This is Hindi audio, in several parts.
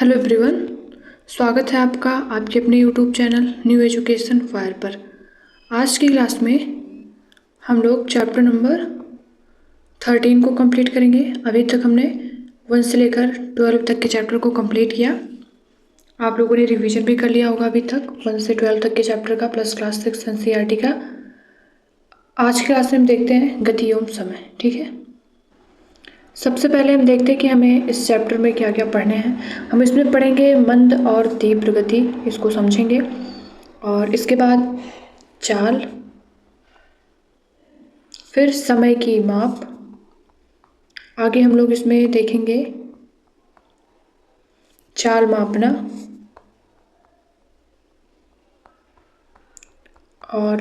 हेलो एवरीवन, स्वागत है आपका आपके अपने YouTube channel new education fire पर। आज की क्लास में हम लोग चैप्टर नंबर 13 को कंप्लीट करेंगे। अभी तक हमने 1 से लेकर 12 तक के चैप्टर को कंप्लीट किया। आप लोगों ने रिवीजन भी कर लिया होगा अभी तक 1 से 12 तक के चैप्टर का प्लस क्लास 6 एनसीईआरटी का। आज की क्लास में हम देखते हैं गति एवं समय। ठीक है, सबसे पहले हम देखते हैं कि हमें इस चैप्टर में क्या क्या पढ़ने हैं। हम इसमें पढ़ेंगे मंद और तीव्र गति, इसको समझेंगे, और इसके बाद चाल, फिर समय की माप। आगे हम लोग इसमें देखेंगे चाल मापना और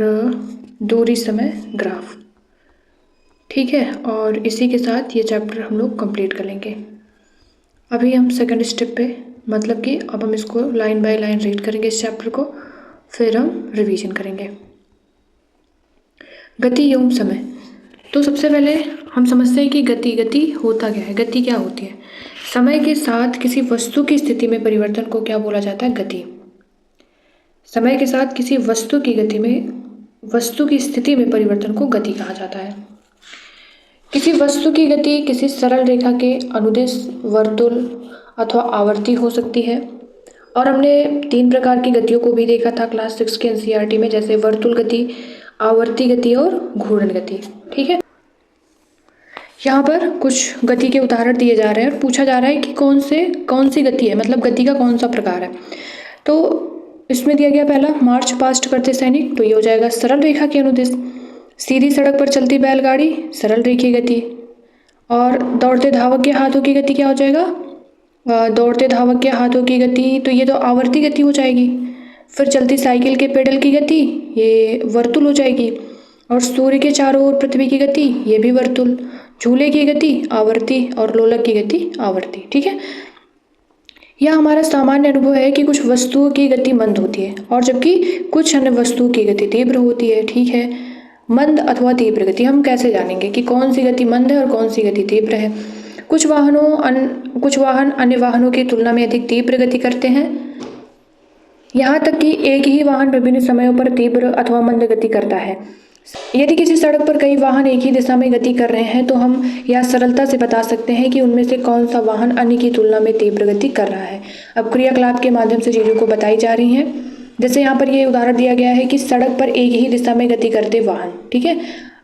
दूरी समय ग्राफ। ठीक है, और इसी के साथ ये चैप्टर हम लोग कंप्लीट कर लेंगे। अभी हम सेकंड स्टेप पे, मतलब कि अब हम इसको लाइन बाय लाइन रीड करेंगे इस चैप्टर को, फिर हम रिवीजन करेंगे। गति एवं समय। तो सबसे पहले हम समझते हैं कि गति होता क्या है, गति क्या होती है। समय के साथ किसी वस्तु की स्थिति में परिवर्तन को क्या बोला जाता है, गति। समय के साथ किसी वस्तु की स्थिति में परिवर्तन को गति कहा जाता है। किसी वस्तु की गति किसी सरल रेखा के अनुदिश, वर्तुल अथवा आवर्ती हो सकती है। और हमने 3 प्रकार की गतियों को भी देखा था क्लास 6 के एनसीईआरटी में, जैसे वर्तुल गति, आवर्ती गति और घूर्णन गति। ठीक है, यहाँ पर कुछ गति के उदाहरण दिए जा रहे हैं और पूछा जा रहा है कि कौन सी गति है, मतलब गति का कौन सा प्रकार है। तो इसमें दिया गया पहला, मार्च पास्ट करते सैनिक, तो ये हो जाएगा सरल रेखा के अनुदिश। सीधी सड़क पर चलती बैलगाड़ी, सरल रेखीय गति। और दौड़ते धावक के हाथों की गति क्या हो जाएगा, दौड़ते धावक के हाथों की गति, तो ये तो आवर्ती गति हो जाएगी। फिर चलती साइकिल के पेडल की गति, ये वर्तुल हो जाएगी। और सूर्य के चारों ओर पृथ्वी की गति, ये भी वर्तुल। झूले की गति आवर्ती और लोलक की गति आवर्ती। ठीक है, यह हमारा सामान्य अनुभव है कि कुछ वस्तुओं की गति मंद होती है और जबकि कुछ अन्य वस्तुओं की गति तीव्र होती है। ठीक है, मंद अथवा तीव्र गति हम कैसे जानेंगे कि कौन सी गति मंद है और कौन सी गति तीव्र है। कुछ वाहन अन्य वाहनों की तुलना में अधिक तीव्र गति करते हैं। यहाँ तक कि एक ही वाहन विभिन्न समयों पर तीव्र अथवा मंद गति करता है। यदि किसी सड़क पर कई वाहन एक ही दिशा में गति कर रहे हैं तो हम यह सरलता से बता सकते हैं कि उनमें से कौन सा वाहन अन्य की तुलना में तीव्र गति कर रहा है। अब क्रियाकलाप के माध्यम से चीज़ों को बताई जा रही हैं। जैसे यहाँ पर ये उदाहरण दिया गया है कि सड़क पर एक ही दिशा में गति करते वाहन। ठीक है,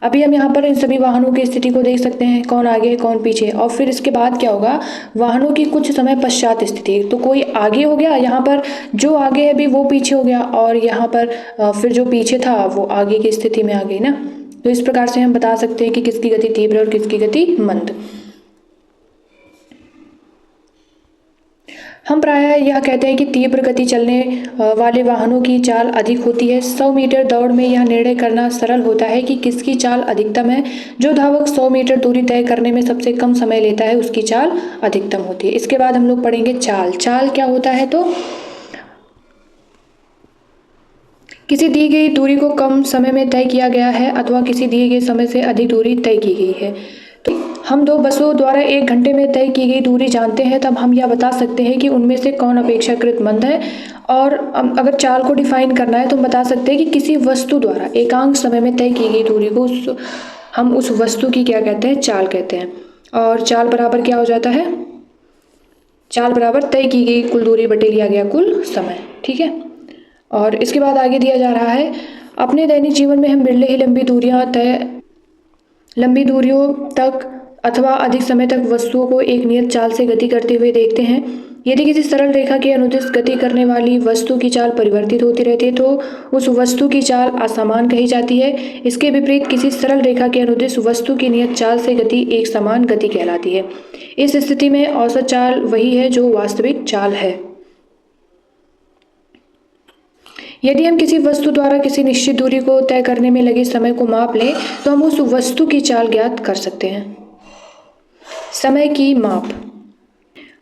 अभी हम यहाँ पर इन सभी वाहनों की स्थिति को देख सकते हैं, कौन आगे है कौन पीछे। और फिर इसके बाद क्या होगा, वाहनों की कुछ समय पश्चात स्थिति, तो कोई आगे हो गया, यहाँ पर जो आगे है भी वो पीछे हो गया, और यहाँ पर फिर जो पीछे था वो आगे की स्थिति में आ गई ना। तो इस प्रकार से हम बता सकते हैं कि किसकी गति तीव्र और किसकी गति मंद। हम प्रायः यह कहते हैं कि तीव्र गति चलने वाले वाहनों की चाल अधिक होती है। 100 मीटर दौड़ में यह निर्णय करना सरल होता है कि किसकी चाल अधिकतम है। जो धावक 100 मीटर दूरी तय करने में सबसे कम समय लेता है उसकी चाल अधिकतम होती है। इसके बाद हम लोग पढ़ेंगे चाल। चाल क्या होता है, तो किसी दी गई दूरी को कम समय में तय किया गया है अथवा किसी दिए गए समय से अधिक दूरी तय की गई है। तो हम 2 बसों द्वारा 1 घंटे में तय की गई दूरी जानते हैं, तब हम यह बता सकते हैं कि उनमें से कौन अपेक्षाकृत मंद है। और अगर चाल को डिफाइन करना है तो हम बता सकते हैं कि किसी वस्तु द्वारा एकांक समय में तय की गई दूरी को हम उस वस्तु की क्या कहते हैं, चाल कहते हैं। और चाल बराबर क्या हो जाता है, चाल बराबर तय की गई कुल दूरी बटे लिया गया कुल समय। ठीक है, और इसके बाद आगे दिया जा रहा है, अपने दैनिक जीवन में हम बिरले ही लंबी दूरियों तक अथवा अधिक समय तक वस्तुओं को एक नियत चाल से गति करते हुए देखते हैं। यदि किसी सरल रेखा के अनुदिश गति करने वाली वस्तु की चाल परिवर्तित होती रहती है तो उस वस्तु की चाल असमान कही जाती है। इसके विपरीत किसी सरल रेखा के अनुदिश वस्तु की नियत चाल से गति एक समान गति कहलाती है। इस स्थिति में औसत चाल वही है जो वास्तविक चाल है। यदि हम किसी वस्तु द्वारा किसी निश्चित दूरी को तय करने में लगे समय को माप लें तो हम उस वस्तु की चाल ज्ञात कर सकते हैं। समय की माप।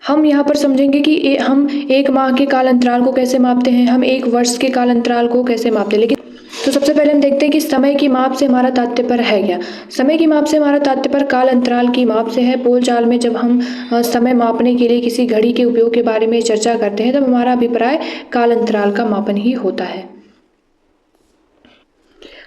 हम यहाँ पर समझेंगे कि हम 1 माह के काल अंतराल को कैसे मापते हैं, हम 1 वर्ष के काल अंतराल को कैसे मापते हैं। लेकिन तो सबसे पहले हम देखते हैं कि समय की माप से हमारा तात्पर्य है क्या। समय की माप से हमारा तात्पर्य काल अंतराल की माप से है। बोलचाल में जब हम समय मापने के लिए किसी घड़ी के उपयोग के बारे में चर्चा करते हैं तब हमारा अभिप्राय काल अंतराल का मापन ही होता है।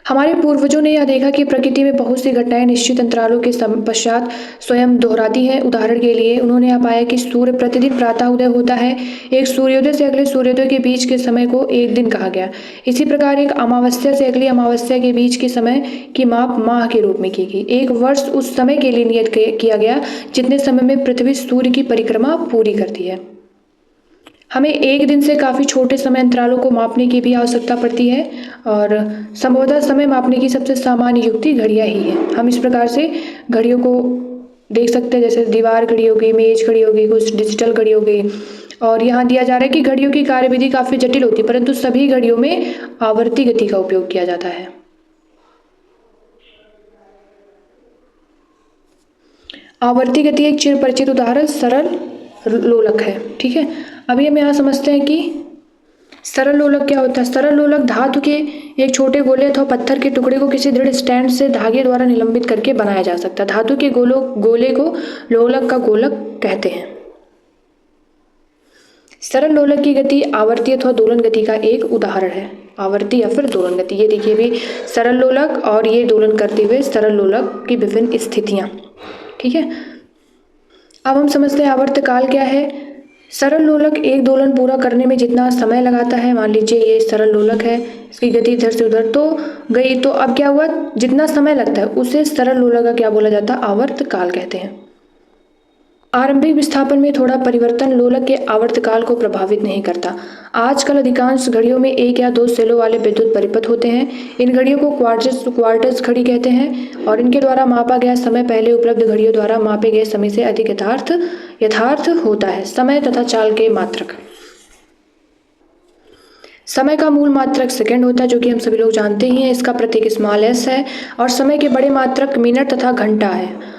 हमारे पूर्वजों ने यह देखा कि प्रकृति में बहुत सी घटनाएं निश्चित अंतरालों के पश्चात स्वयं दोहराती हैं। उदाहरण के लिए उन्होंने यह पाया कि सूर्य प्रतिदिन प्रातः उदय होता है। एक सूर्योदय से अगले सूर्योदय के बीच के समय को एक दिन कहा गया। इसी प्रकार एक अमावस्या से अगली अमावस्या के बीच के समय की माप माह के रूप में की गई। एक वर्ष उस समय के लिए नियत किया गया जितने समय में पृथ्वी सूर्य की परिक्रमा पूरी करती है। हमें एक दिन से काफ़ी छोटे समय अंतरालों को मापने की भी आवश्यकता पड़ती है और संभवतः समय मापने की सबसे सामान्य युक्ति घड़ियाँ ही है। हम इस प्रकार से घड़ियों को देख सकते हैं, जैसे दीवार घड़ी हो गई, मेज घड़ी हो गई, कुछ डिजिटल घड़ी हो गई। और यहाँ दिया जा रहा है कि घड़ियों की कार्यविधि काफ़ी जटिल होती है, परंतु सभी घड़ियों में आवर्ती गति का उपयोग किया जाता है। आवर्ती गति एक चिर परिचित उदाहरण सरल लोलक है। ठीक है, अभी हम यहाँ समझते हैं कि सरल लोलक क्या होता है। सरल लोलक धातु के एक छोटे गोले अथवा पत्थर के टुकड़े को किसी दृढ़ स्टैंड से धागे द्वारा निलंबित करके बनाया जा सकता है। धातु के गोले को लोलक का गोलक कहते हैं। सरल लोलक की गति आवर्ती अथवा दोलन गति का एक उदाहरण है। आवर्ती या फिर दोलन गति, ये देखिए भी सरल लोलक और ये दोलन करते हुए सरल लोलक की विभिन्न स्थितियाँ। ठीक है, अब हम समझते हैं आवर्तकाल क्या है। सरल लोलक एक दोलन पूरा करने में जितना समय लगाता है, मान लीजिए ये सरल लोलक है, इसकी गति इधर से उधर तो गई, तो अब क्या हुआ, जितना समय लगता है उसे सरल लोलक का क्या बोला जाता है, आवर्तकाल कहते हैं। आरंभिक विस्थापन में थोड़ा परिवर्तन लोलक के आवर्तकाल को प्रभावित नहीं करता। आजकल अधिकांश घड़ियों में एक या दो सेलों वाले विद्युत परिपथ होते हैं। इन घड़ियों को क्वार्टज घड़ी कहते हैं और इनके द्वारा मापा गया समय पहले उपलब्ध घड़ियों द्वारा मापे गए समय से अधिक यथार्थ होता है। समय तथा चाल के मात्रक। समय का मूल मात्रक सेकंड होता है, जो कि हम सभी लोग जानते ही हैं। इसका प्रतीक स्मॉल एस है और समय के बड़े मात्रक मिनट तथा घंटा है।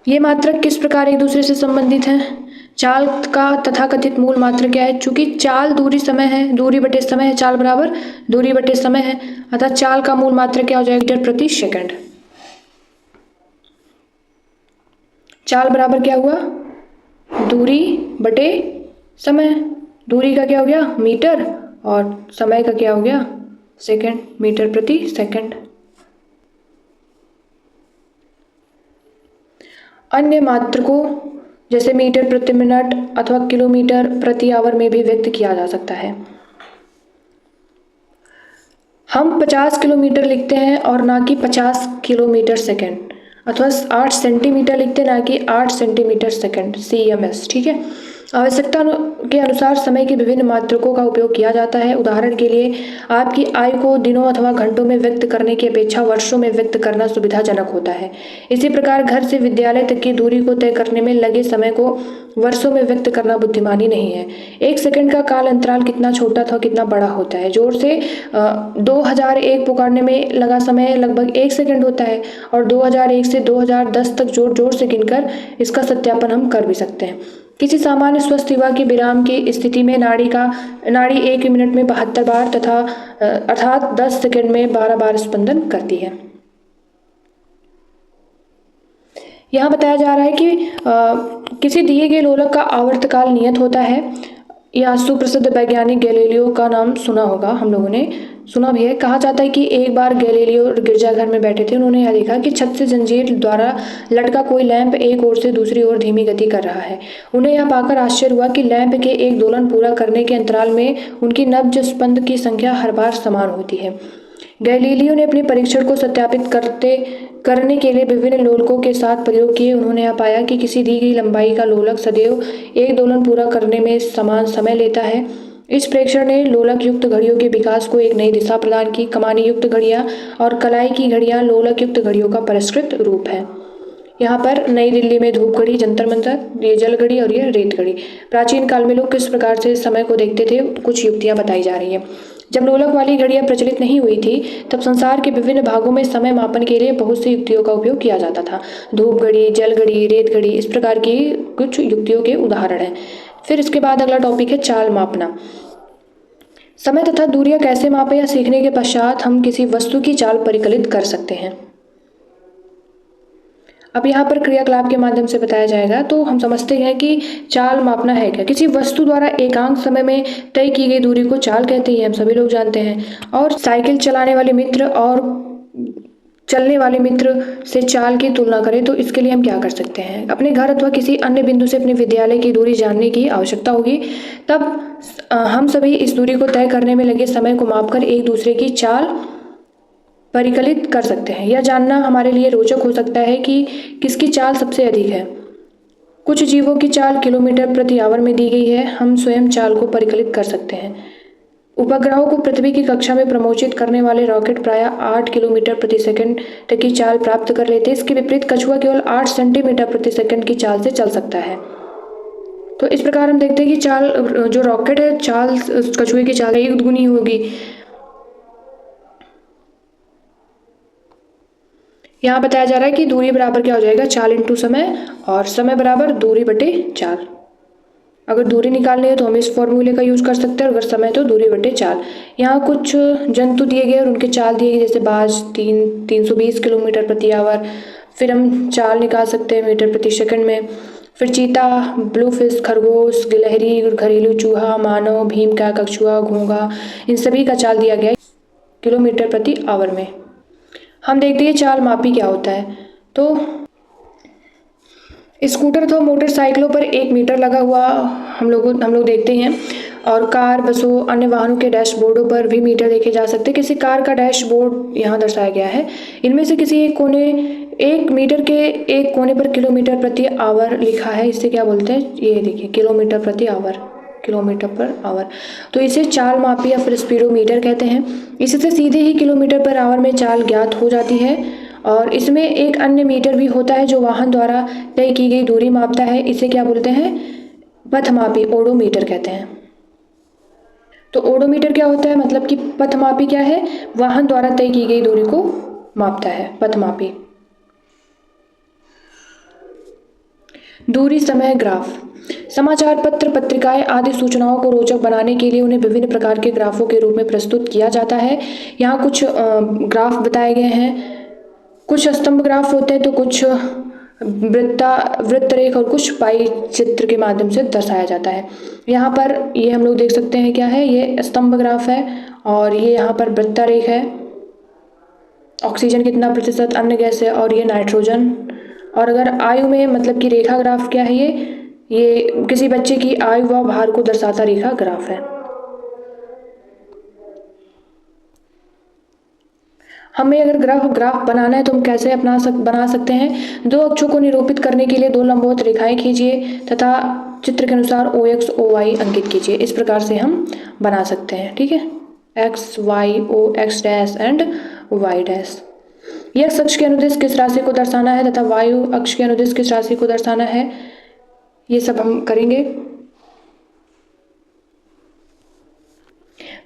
ये मात्रक किस प्रकार एक दूसरे से संबंधित हैं। चाल का तथाकथित मूल मात्रक क्या है, चूंकि चाल दूरी समय है, दूरी बटे समय है, चाल बराबर दूरी बटे समय है, अतः चाल का मूल मात्रक क्या हो जाएगा, मीटर प्रति सेकंड। चाल बराबर क्या हुआ, दूरी बटे समय। दूरी का क्या हो गया, मीटर, और समय का क्या हो गया, सेकंड, मीटर प्रति सेकंड। अन्य मात्रकों जैसे मीटर प्रति मिनट अथवा किलोमीटर प्रति आवर में भी व्यक्त किया जा सकता है। हम 50 किलोमीटर लिखते हैं और ना कि 50 किलोमीटर सेकंड, अथवा 8 सेंटीमीटर लिखते हैं ना कि 8 सेंटीमीटर सेकंड, CMS। ठीक है, आवश्यकता के अनुसार समय के विभिन्न मात्रकों का उपयोग किया जाता है। उदाहरण के लिए आपकी आयु को दिनों अथवा घंटों में व्यक्त करने की अपेक्षा वर्षों में व्यक्त करना सुविधाजनक होता है। इसी प्रकार घर से विद्यालय तक की दूरी को तय करने में लगे समय को वर्षों में व्यक्त करना बुद्धिमानी नहीं है। एक सेकंड का काल अंतराल कितना छोटा अथवा कितना बड़ा होता है। जोर से 2001 पुकारने में लगा समय लगभग 1 सेकंड होता है और 2001 से 2010 तक जोर जोर से गिनकर इसका सत्यापन हम कर भी सकते हैं। किसी सामान्य स्वस्थ युवा की विराम की स्थिति में नाड़ी 1 मिनट में 72 बार तथा अर्थात 10 सेकंड में 12 बार स्पंदन करती है। यहाँ बताया जा रहा है कि किसी दिए गए लोलक का आवर्तकाल नियत होता है। यह सुप्रसिद्ध वैज्ञानिक गैलीलियो का नाम सुना होगा, हम लोगों ने सुना भी है। कहा जाता है कि एक बार गैलीलियो गिरजाघर में बैठे थे। उन्होंने यह देखा कि छत से जंजीर द्वारा लटका कोई लैंप एक ओर से दूसरी ओर धीमी गति कर रहा है। उन्हें यह पाकर आश्चर्य हुआ कि लैंप के एक दोलन पूरा करने के अंतराल में उनकी नब्ज स्पंद की संख्या हर बार समान होती है। गैलीलियो ने अपने परीक्षण को सत्यापित करने के लिए विभिन्न लोलकों के साथ प्रयोग किए। उन्होंने यह पाया कि किसी दी गई लंबाई का लोलक सदैव एक दोलन पूरा करने में समान समय लेता है। इस प्रेक्षण ने लोलक युक्त घड़ियों के विकास को एक नई दिशा प्रदान की। कमानी युक्त घड़ियां और कलाई की घड़ियां लोलक युक्त घड़ियों का परिष्कृत रूप है। यहाँ पर नई दिल्ली में धूप घड़ी, जंतर मंतर, ये जल घड़ी और ये रेत घड़ी। प्राचीन काल में लोग किस प्रकार से समय को देखते थे, कुछ युक्तियाँ बताई जा रही है। जब लोलक वाली घड़ियाँ प्रचलित नहीं हुई थी तब संसार के विभिन्न भागों में समय मापन के लिए बहुत सी युक्तियों का उपयोग किया जाता था। धूप घड़ी, जल घड़ी, रेत घड़ी, इस प्रकार की कुछ युक्तियों के उदाहरण हैं। फिर इसके बाद अगला टॉपिक है चाल मापना। समय तथा दूरियां कैसे मापें या सीखने के पश्चात हम किसी वस्तु की चाल परिकलित कर सकते हैं। अब यहाँ पर क्रियाकलाप के माध्यम से बताया जाएगा। तो हम समझते हैं कि चाल मापना है क्या। किसी वस्तु द्वारा एकांक समय में तय की गई दूरी को चाल कहते हैं, हम सभी लोग जानते हैं। और साइकिल चलाने वाले मित्र और चलने वाले मित्र से चाल की तुलना करें तो इसके लिए हम क्या कर सकते हैं। अपने घर अथवा किसी अन्य बिंदु से अपने विद्यालय की दूरी जानने की आवश्यकता होगी, तब हम सभी इस दूरी को तय करने में लगे समय को मापकर एक दूसरे की चाल परिकलित कर सकते हैं। यह जानना हमारे लिए रोचक हो सकता है कि किसकी चाल सबसे अधिक है। कुछ जीवों की चाल किलोमीटर प्रति आवर में दी गई है, हम स्वयं चाल को परिकलित कर सकते हैं। उपग्रहों को पृथ्वी की कक्षा में प्रमोचित करने वाले रॉकेट प्रायः 8 किलोमीटर प्रति सेकंड तक की चाल प्राप्त कर लेते हैं। इसके विपरीत कछुआ केवल 8 सेंटीमीटर प्रति सेकंड की चाल से चल सकता है। तो इस प्रकार हम देखते हैं कि चाल जो रॉकेट है, चाल कछुए की चाल 1 गुनी होगी। यहाँ बताया जा रहा है कि दूरी बराबर क्या हो जाएगा, चाल इंटू समय, और समय बराबर दूरी बटे चाल। अगर दूरी निकालनी है तो हम इस फॉर्मूले का यूज कर सकते हैं, अगर समय तो दूरी बटे चाल। यहाँ कुछ जंतु दिए गए और उनके चाल दिए गए, जैसे बाज 320 किलोमीटर प्रति आवर। फिर हम चाल निकाल सकते हैं मीटर प्रति सेकंड में। फिर चीता, ब्लूफिश, खरगोश, गिलहरी, घरेलू चूहा, मानव, भीम का, कछुआ, घोंघा, इन सभी का चाल दिया गया किलोमीटर प्रति आवर में। हम देखते हैं चाल मापी क्या होता है। तो स्कूटर अथवा मोटरसाइकिलों पर 1 मीटर लगा हुआ हम लोग देखते हैं, और कार, बसों, अन्य वाहनों के डैशबोर्डों पर भी मीटर देखे जा सकते हैं। किसी कार का डैशबोर्ड यहाँ दर्शाया गया है। इनमें से किसी एक मीटर के एक कोने पर किलोमीटर प्रति आवर लिखा है। इससे क्या बोलते हैं, ये देखिए किलोमीटर प्रति आवर, किलोमीटर पर आवर। तो इसे चाल मापी या फिर स्पीडोमीटर कहते हैं। इससे सीधे ही किलोमीटर पर आवर में चाल ज्ञात हो जाती है। और इसमें एक अन्य मीटर भी होता है जो वाहन द्वारा तय की गई दूरी मापता है। इसे क्या बोलते हैं, पथमापी, ओडोमीटर कहते हैं। तो ओडोमीटर क्या होता है, मतलब कि पथमापी क्या है, वाहन द्वारा तय की गई दूरी को मापता है, पथमापी। दूरी समय ग्राफ। समाचार पत्र, पत्रिकाएं आदि सूचनाओं को रोचक बनाने के लिए उन्हें विभिन्न प्रकार के ग्राफों के रूप में प्रस्तुत किया जाता है। यहाँ कुछ ग्राफ बताए गए हैं। कुछ स्तंभ ग्राफ होते हैं तो कुछ वृत्तरेख और कुछ पाई चित्र के माध्यम से दर्शाया जाता है। यहाँ पर ये हम लोग देख सकते हैं क्या है, ये स्तंभ ग्राफ है, और ये यहाँ पर वृत्तरेख है। ऑक्सीजन कितना प्रतिशत, अन्य गैस है, और ये नाइट्रोजन। और अगर आयु में, मतलब कि रेखा ग्राफ क्या है, ये किसी बच्चे की आयु व भार को दर्शाता रेखा ग्राफ है। हमें अगर ग्राफ बनाना है तो हम कैसे बना सकते हैं। 2 अक्षों को निरूपित करने के लिए 2 लंबवत रेखाएं खींचिए तथा चित्र के अनुसार OX OY अंकित कीजिए। इस प्रकार से हम बना सकते हैं, ठीक है। X Y O X dash and Y dash. X अक्ष के अनुदिश किस राशि को दर्शाना है तथा Y अक्ष के अनुदिश किस राशि को दर्शाना है, ये सब हम करेंगे।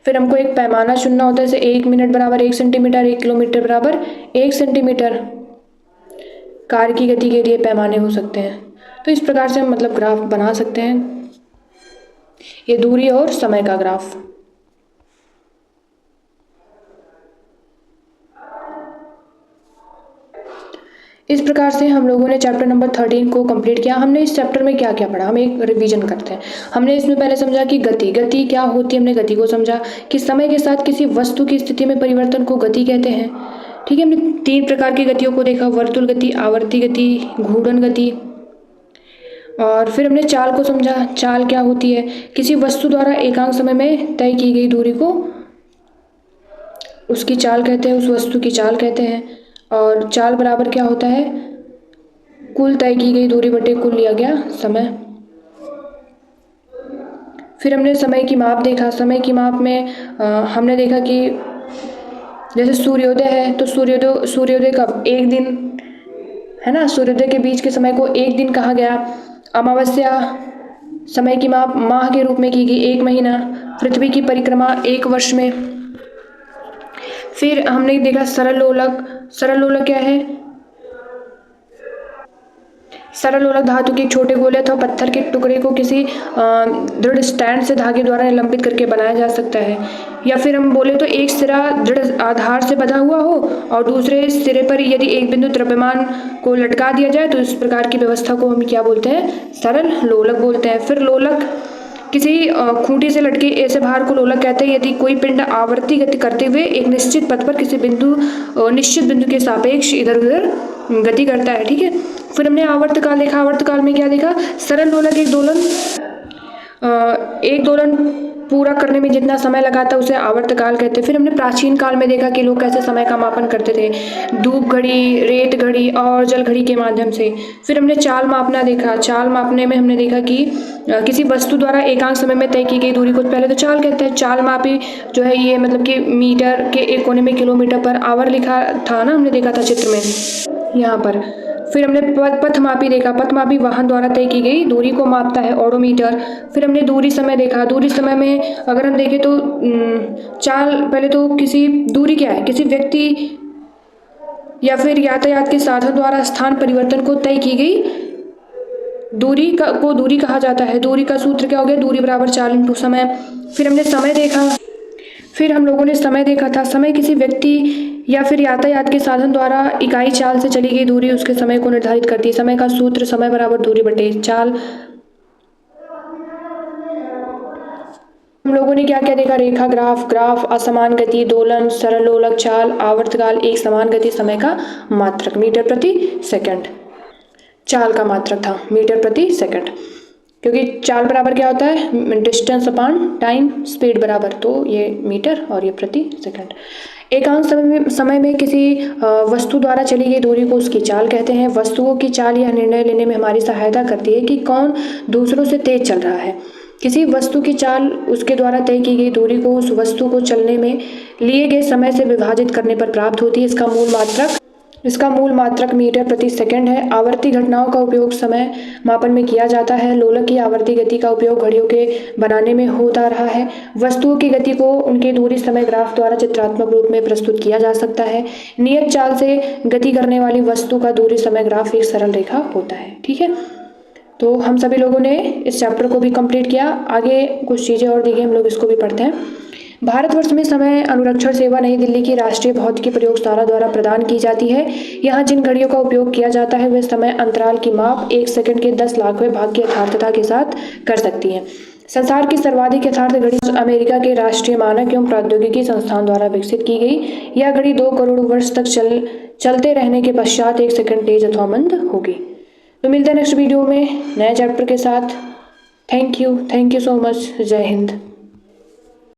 फिर हमको एक पैमाना चुनना होता है, जैसे 1 मिनट बराबर 1 सेंटीमीटर, 1 किलोमीटर बराबर 1 सेंटीमीटर। कार की गति के लिए पैमाने हो सकते हैं। तो इस प्रकार से हम मतलब ग्राफ बना सकते हैं। ये दूरी और समय का ग्राफ। इस प्रकार से हम लोगों ने चैप्टर नंबर 13 को कंप्लीट किया। हमने इस चैप्टर में क्या क्या पढ़ा, हम एक रिवीजन करते हैं। हमने इसमें पहले समझा कि गति क्या होती है, हमने गति को समझा कि समय के साथ किसी वस्तु की स्थिति में परिवर्तन को गति कहते हैं, ठीक है। हमने 3 प्रकार की गतियों को देखा, वर्तुल गति, आवर्ती गति, घूर्णन गति। और फिर हमने चाल को समझा, चाल क्या होती है, किसी वस्तु द्वारा एकांक समय में तय की गई दूरी को उसकी चाल कहते हैं, उस वस्तु की चाल कहते हैं। और चाल बराबर क्या होता है, कुल तय की गई दूरी बटे कुल लिया गया समय। फिर हमने समय की माप देखा। समय की माप में हमने देखा कि जैसे सूर्योदय है तो सूर्योदय कब, 1 दिन है ना, सूर्योदय के बीच के समय को 1 दिन कहा गया। अमावस्या समय की माप माह के रूप में की गई, 1 महीना। पृथ्वी की परिक्रमा 1 वर्ष में। फिर हमने देखा सरल लोलक क्या है, सरल लोलक धातु के एक छोटे गोले अथवा पत्थर के टुकड़े को किसी दृढ़ स्टैंड से धागे द्वारा निलंबित करके बनाया जा सकता है। या फिर हम बोले तो एक सिरा दृढ़ आधार से बंधा हुआ हो और दूसरे सिरे पर यदि एक बिंदु द्रव्यमान को लटका दिया जाए तो इस प्रकार की व्यवस्था को हम क्या बोलते हैं? सरल लोलक बोलते हैं। फिर लोलक किसी खूंटी से लटके ऐसे भार को लोलक कहते हैं यदि कोई पिंड आवर्ती गति करते हुए एक निश्चित पथ पर किसी निश्चित बिंदु के सापेक्ष इधर उधर गति करता है। ठीक है, फिर हमने आवर्तकाल देखा। आवर्तकाल में क्या देखा? सरल लोलक एक दोलन पूरा करने में जितना समय लगाता है उसे आवर्तकाल कहते हैं। फिर हमने प्राचीन काल में देखा कि लोग कैसे समय का मापन करते थे, धूप घड़ी, रेत घड़ी और जल घड़ी के माध्यम से। फिर हमने चाल मापना देखा। चाल मापने में हमने देखा कि किसी वस्तु द्वारा एकांक समय में तय की गई दूरी को पहले तो चाल कहते हैं। चाल मापी जो है ये मतलब कि मीटर के एक कोने में किलोमीटर पर आवर लिखा था ना, हमने देखा था चित्र में यहाँ पर। फिर हमने पथमापी देखा। पथमापी वाहन द्वारा तय की गई दूरी को मापता है, ओडोमीटर। फिर हमने दूरी समय देखा। दूरी समय में अगर हम देखें तो चाल, पहले तो किसी दूरी क्या है? किसी व्यक्ति या फिर यातायात के साधन द्वारा स्थान परिवर्तन को तय की गई दूरी को दूरी कहा जाता है। दूरी का सूत्र क्या हो गया? दूरी बराबर चाल इंटू समय। फिर हमने समय देखा। फिर हम लोगों ने समय देखा था। समय किसी व्यक्ति या फिर यातायात के साधन द्वारा इकाई चाल से चली गई दूरी उसके समय को निर्धारित करती है। समय का सूत्र समय बराबर दूरी बटे चाल। हम लोगों ने क्या क्या देखा? रेखा, ग्राफ, असमान गति, दोलन, सरल लोलक, चाल, आवर्तकाल, एक समान गति, समय का मात्रक मीटर प्रति सेकंड। चाल का मात्रक था मीटर प्रति सेकंड, क्योंकि चाल बराबर क्या होता है? डिस्टेंस अपॉन टाइम, स्पीड बराबर, तो ये मीटर और ये प्रति सेकंड। एकांक समय में किसी वस्तु द्वारा चली गई दूरी को उसकी चाल कहते हैं। वस्तुओं की चाल यह निर्णय लेने में हमारी सहायता करती है कि कौन दूसरों से तेज चल रहा है। किसी वस्तु की चाल उसके द्वारा तय की गई दूरी को उस वस्तु को चलने में लिए गए समय से विभाजित करने पर प्राप्त होती है। इसका मूल मात्रक मीटर प्रति सेकंड है। आवर्ती घटनाओं का उपयोग समय मापन में किया जाता है। लोलक की आवर्ती गति का उपयोग घड़ियों के बनाने में होता रहा है। वस्तुओं की गति को उनकी दूरी समय ग्राफ द्वारा चित्रात्मक रूप में प्रस्तुत किया जा सकता है। नियत चाल से गति करने वाली वस्तु का दूरी समय ग्राफ एक सरल रेखा होता है। ठीक है, तो हम सभी लोगों ने इस चैप्टर को भी कंप्लीट किया। आगे कुछ चीज़ें और दी गई, हम लोग इसको भी पढ़ते हैं। भारतवर्ष में समय अनुरक्षण सेवा नई दिल्ली की राष्ट्रीय भौतिकी प्रयोगशाला द्वारा प्रदान की जाती है। यहाँ जिन घड़ियों का उपयोग किया जाता है वे समय अंतराल की माप 1 सेकंड के 10 लाखवें भाग की यथार्थता के साथ कर सकती हैं। संसार की सर्वाधिक यथार्थ घड़ी अमेरिका के राष्ट्रीय मानक एवं प्रौद्योगिकी संस्थान द्वारा विकसित की गई। यह घड़ी 2 करोड़ वर्ष तक चलते रहने के पश्चात 1 सेकंड तेज अथवा मंद होगी। तो मिलते हैं नेक्स्ट वीडियो में नए चैप्टर के साथ। Thank you so much. जय हिंद।